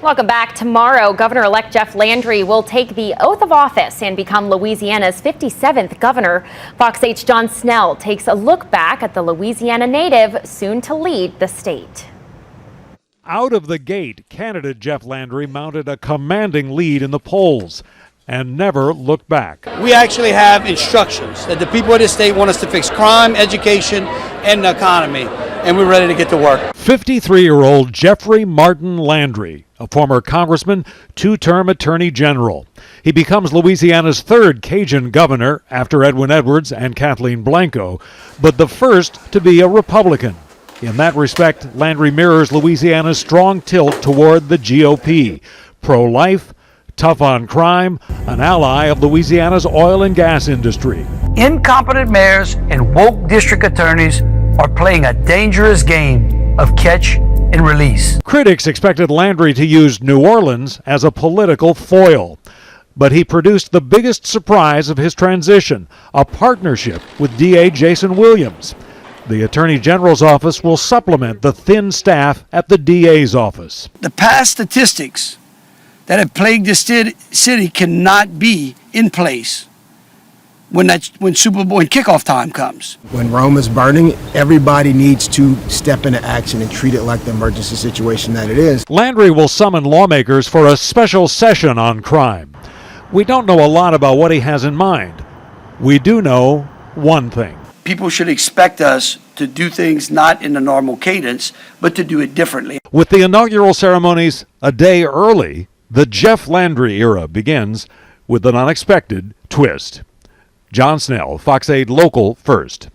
Welcome back. Tomorrow, Governor-elect Jeff Landry will take the oath of office and become Louisiana's 57th governor. Fox 8's John Snell takes a look back at the Louisiana native soon to lead the state. Out of the gate, candidate Jeff Landry mounted a commanding lead in the polls and never looked back. We actually have instructions that the people of this state want us to fix crime, education, and the economy, and we're ready to get to work. 53-year-old Jeffrey Martin Landry, a former congressman, two-term attorney general. He becomes Louisiana's third Cajun governor after Edwin Edwards and Kathleen Blanco, but the first to be a Republican. In that respect, Landry mirrors Louisiana's strong tilt toward the GOP, pro-life, tough on crime, an ally of Louisiana's oil and gas industry. Incompetent mayors and woke district attorneys are playing a dangerous game of catch and release. Critics expected Landry to use New Orleans as a political foil, but he produced the biggest surprise of his transition, a partnership with DA Jason Williams. The Attorney General's office will supplement the thin staff at the DA's office. The past statistics that have plagued this city cannot be in place when Super Bowl and kickoff time comes. When Rome is burning, everybody needs to step into action and treat it like the emergency situation that it is. Landry will summon lawmakers for a special session on crime. We don't know a lot about what he has in mind. We do know one thing. People should expect us to do things not in the normal cadence, but to do it differently. With the inaugural ceremonies a day early, the Jeff Landry era begins with an unexpected twist. John Snell, Fox 8 Local First.